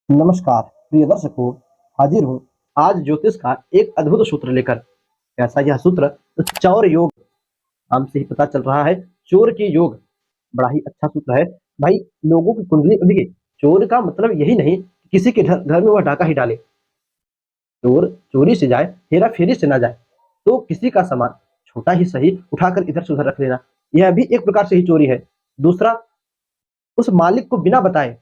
नमस्कार प्रिय दर्शकों, हाजिर हूँ आज ज्योतिष का एक अद्भुत सूत्र लेकर। कैसा यह सूत्र? तो चौर योग। नाम से ही पता चल रहा है, चोर के योग। बड़ा ही अच्छा सूत्र है भाई। लोगों की कुंडली देखिए, चोर का मतलब यही नहीं कि किसी के घर में वह डाका ही डाले। चोर चोरी से जाए, हेरा फेरी से ना जाए, तो किसी का सामान छोटा ही सही उठाकर इधर से उधर रख लेना, यह भी एक प्रकार से ही चोरी है। दूसरा, उस मालिक को बिना बताए,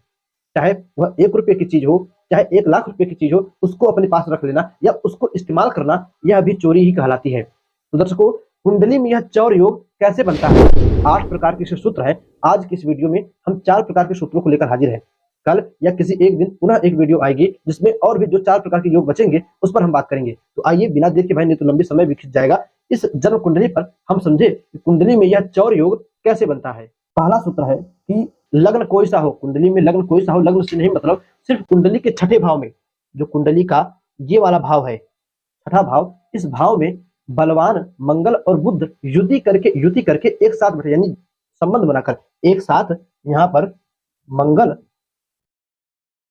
चाहे वह 1 रुपए की चीज हो, चाहे 1 लाख रुपए की चीज हो, उसको अपने पास रख लेना या उसको इस्तेमाल करना, यह भी चोरी ही कहलाती है। तो दर्शकों, कुंडली में यह चौर योग कैसे बनता है? 8 प्रकार के सूत्र है। आज की इस वीडियो में हम 4 प्रकार के सूत्रों को लेकर हाजिर हैं। कल या किसी एक दिन पुनः एक वीडियो आएगी जिसमें और भी जो 4 प्रकार के योग बचेंगे उस पर हम बात करेंगे। तो आइए बिना देर के भाई, नहीं तो लंबी समय भी खिंच जाएगा, इस जन्म कुंडली पर हम समझे कि कुंडली में यह चौर योग कैसे बनता है। पहला सूत्र है कि लग्न कोई सा हो, कुंडली में लग्न कोई सा हो, लग्न से नहीं मतलब सिर्फ कुंडली के छठे भाव में, जो कुंडली का ये वाला भाव है, छठा भाव, इस भाव में बलवान मंगल और बुध युति करके एक साथ बैठे, यानी संबंध बनाकर एक साथ यहाँ पर मंगल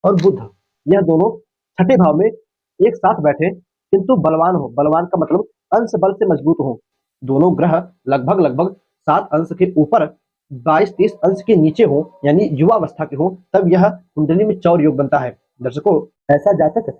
और बुध, यह दोनों छठे भाव में एक साथ बैठे, किंतु बलवान हो। बलवान का मतलब अंश बल से मजबूत हो। दोनों ग्रह लगभग लगभग 7 अंश के ऊपर, 22-30 अंश के नीचे हो, यानी युवावस्था के हो, तब यह कुंडली में चौर योग बनता है। दर्शकों, ऐसा जातक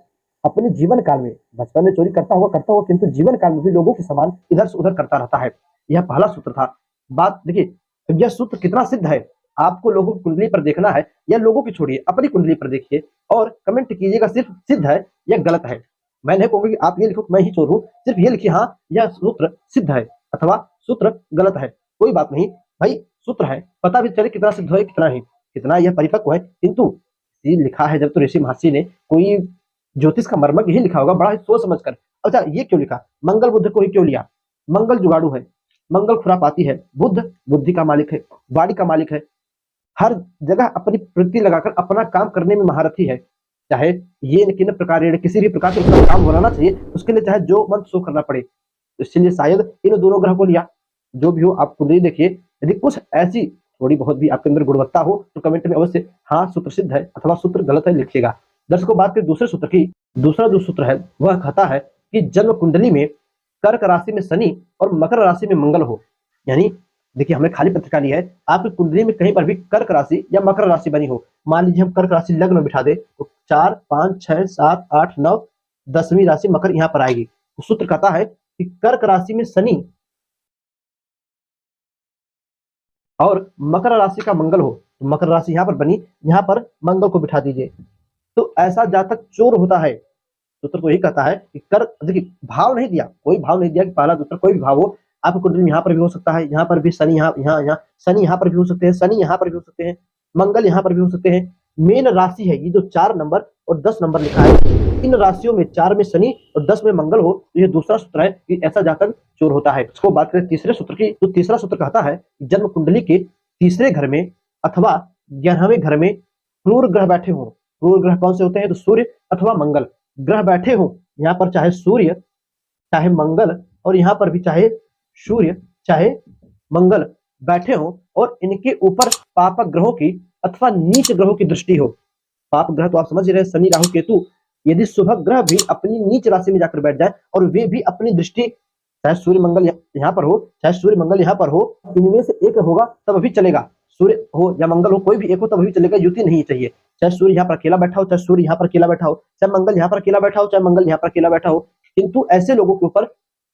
अपने जीवन काल में, बचपन में चोरी करता होगा, किंतु जीवन काल में भी लोगों के समान इधर से उधर करता रहता है। यह पहला सूत्र था। बात देखिए, यह सूत्र कितना सिद्ध है, आपको लोगों की कुंडली पर देखना है, या लोगों की छोड़िए, अपनी कुंडली पर देखिए और कमेंट कीजिएगा सिर्फ सिद्ध है या गलत है। मैं नहीं कहूंगा कि आप ये लिखो कि मैं ही चोर हूं, सिर्फ ये लिखिए हाँ यह सूत्र सिद्ध है अथवा सूत्र गलत है। कोई बात नहीं भाई, सूत्र है, पता भी चले कितना सिद्ध है, कितना यह परिपक्व है, किंतु ये लिखा है जब तो ऋषि महर्षि ने, कोई ज्योतिष का मर्मज्ञ ही लिखा होगा, बड़ा ही सोच समझ कर। अच्छा, ये क्यों लिखा? मंगल बुद्ध को ही क्यों लिया? मंगल जुगाड़ू है, मंगल खुरापाती है, बुद्ध बुद्धि का मालिक है, वाणी का मालिक है, हर जगह अपनी प्रवृत्ति लगाकर अपना काम करने में महारथी है। चाहे ये किन प्रकार, किसी भी प्रकार से उसका काम बनाना चाहिए, उसके लिए चाहे जो मन सो करना पड़े। इसलिए शायद इन दोनों ग्रह को लिया। जो भी हो, आप कुंडली देखिए, यदि कुछ ऐसी थोड़ी बहुत भी आपके अंदर गुणवत्ता हो तो कमेंट में अवश्य हाँ सूत्र सिद्ध है अथवा सूत्र गलत है लिखिएगा। दर्शकों, बात करें दूसरे सूत्र की। दूसरा जो सूत्र है वह कहता है कि जन्म कुंडली में कर्क राशि में शनि और मकर राशि में मंगल हो। यानी देखिए, हमने खाली पत्रिका ली है, आपकी कुंडली में कहीं पर भी कर्क राशि या मकर राशि बनी हो, मान लीजिए हम कर्क राशि लग्न में बिठा दे, तो 4, 5, 6, 7, 8, 9, 10वीं राशि मकर यहाँ पर आएगी। तो सूत्र कहता है कि कर्क राशि में शनि और मकर राशि का मंगल हो, तो मकर राशि यहाँ पर बनी, यहाँ पर मंगल को बिठा दीजिए, तो ऐसा जातक चोर होता है। सूत्र तो यही कहता है कि कर, देखिए भाव नहीं दिया, कोई भाव नहीं दिया कि पहला दूसरा कोई भी भाव हो, आपकी कुंडली में यहाँ पर भी हो सकता है, यहाँ पर भी शनि, यहाँ शनि यहाँ पर भी हो सकते हैं, शनि यहाँ पर भी हो सकते हैं, मंगल यहाँ पर भी हो सकते हैं। मेन राशि है ये जो 4 नंबर और 10 नंबर लिखा है, इन राशियों में 4 में शनि और 10 में मंगल हो, तो ये दूसरा सूत्र है कि ऐसा जातक चोर होता है। इसको बात करें तीसरे सूत्र की, तो तीसरा सूत्र कहता है जन्म कुंडली के तीसरे घर में अथवा 11वें घर में क्रूर ग्रह बैठे हों। क्रूर ग्रह कौन से होते हैं? तो सूर्य अथवा मंगल ग्रह बैठे हों, यहाँ पर चाहे सूर्य चाहे मंगल, और यहाँ पर भी चाहे सूर्य चाहे मंगल बैठे हों, और इनके ऊपर पापक ग्रहों की अथवा नीच ग्रहों की दृष्टि हो। पाप ग्रह तो आप समझ रहे हैं, शनि राहु केतु। यदि शुभ ग्रह भी अपनी नीच राशि में जाकर बैठ जाए और वे भी अपनी दृष्टि, चाहे सूर्य मंगल यहाँ पर हो, चाहे सूर्य मंगल यहाँ पर हो, इनमें से एक होगा तब भी चलेगा, सूर्य हो या मंगल हो, कोई भी एक हो तब भी चलेगा, युति नहीं चाहिए। चाहे सूर्य यहाँ पर अकेला बैठा हो, चाहे सूर्य यहाँ पर अकेला बैठा हो, चाहे मंगल यहाँ पर अकेला बैठा हो, चाहे मंगल यहाँ पर अकेला बैठा हो, किंतु ऐसे लोगों के ऊपर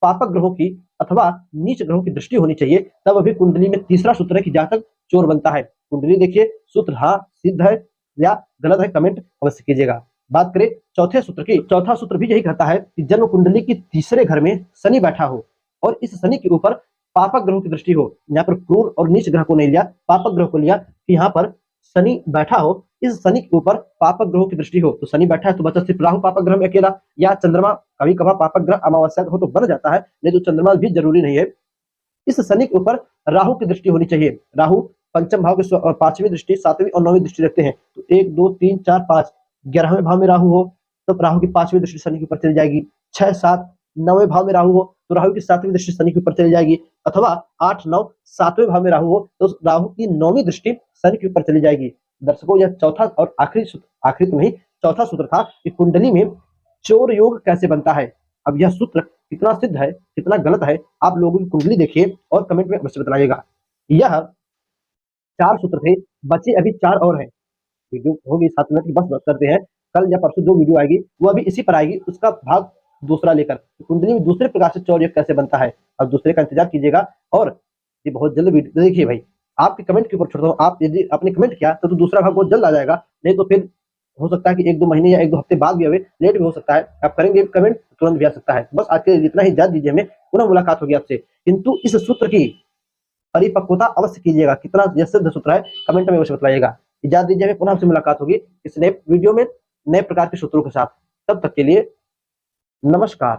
पापक ग्रहों की अथवा नीच ग्रहों की दृष्टि होनी चाहिए, तब अभी कुंडली में तीसरा सूत्र है कि जातक चोर बनता है। कुंडली देखिए, सूत्र हाँ सिद्ध है या गलत है, कमेंट अवश्य कीजिएगा। बात करें चौथे सूत्र की, चौथा सूत्र भी यही कहता है कि जन्म कुंडली की तीसरे घर में शनि बैठा हो और इस शनि के ऊपर पापक ग्रहों की दृष्टि हो। यहाँ पर क्रूर और नीच ग्रह को नहीं लिया, पापक ग्रह को लिया कि यहाँ पर शनि बैठा हो, इस शनि के ऊपर पापक ग्रहों की दृष्टि हो। तो शनि बैठा है तो बचा सिर्फ राहु पापक ग्रह में अकेला, या चंद्रमा, कभी कभार पापक ग्रह अमावस्या हो तो बन जाता है, नहीं तो चंद्रमा भी जरूरी नहीं है। इस शनि के ऊपर राहु की दृष्टि होनी चाहिए। राहु पंचम भाव के 5वीं दृष्टि, 7वीं और 9वीं दृष्टि रखते हैं। तो 1, 2, 3, 4, 5, 11वें भाव में राहु हो तो राहु की 5वीं दृष्टि शनि के ऊपर चली जाएगी। 6, 7, 9वें भाव में राहु हो तो राहु की 7वीं दृष्टि शनि के ऊपर चली जाएगी, अथवा 8, 9, 7वें भाव में राहु हो तो राहु की 9वीं दृष्टि शनि के ऊपर चली जाएगी। दर्शकों, यह चौथा और आखिरी तो नहीं, चौथा सूत्र था कि कुंडली में चोर योग कैसे बनता है। अब यह सूत्र कितना सिद्ध है, कितना गलत है, आप लोगों की कुंडली देखिए और कमेंट में अवश्य बताइएगा। यह 4 सूत्र थे, बचे अभी 4 और हैं। वीडियो होगी 7 मिनट की, बस बात करते हैं। कल या परसों 2 वीडियो आएगी, वो अभी इसी पर आएगी, उसका भाग दूसरा लेकर कुंडली में दूसरे प्रकार से चौर योग कैसे बनता है। अब दूसरे का इंतजार कीजिएगा और ये बहुत जल्द वीडियो देखिए भाई। आपके कमेंट के ऊपर छोड़ता हूँ, आप यदि आपने कमेंट किया तो दूसरा भाग बहुत जल्द आ जाएगा, नहीं तो फिर हो सकता है कि 1-2 महीने या 1-2 हफ्ते बाद भी आवे, लेट भी हो सकता है। आप करेंगे कमेंट तुरंत भी आ सकता है। बस आज के लिए इतना ही, इजाजत दीजिए हमें, पुनः मुलाकात होगी आपसे। किंतु इस सूत्र की परिपक्वता अवश्य कीजिएगा, कितना यह सिद्ध सूत्र है कमेंट में अवश्य बताइएगा। इजाजत दीजिए, हमें पुनः आपसे मुलाकात होगी इस नए वीडियो में नए प्रकार के सूत्रों के साथ। तब तक के लिए नमस्कार।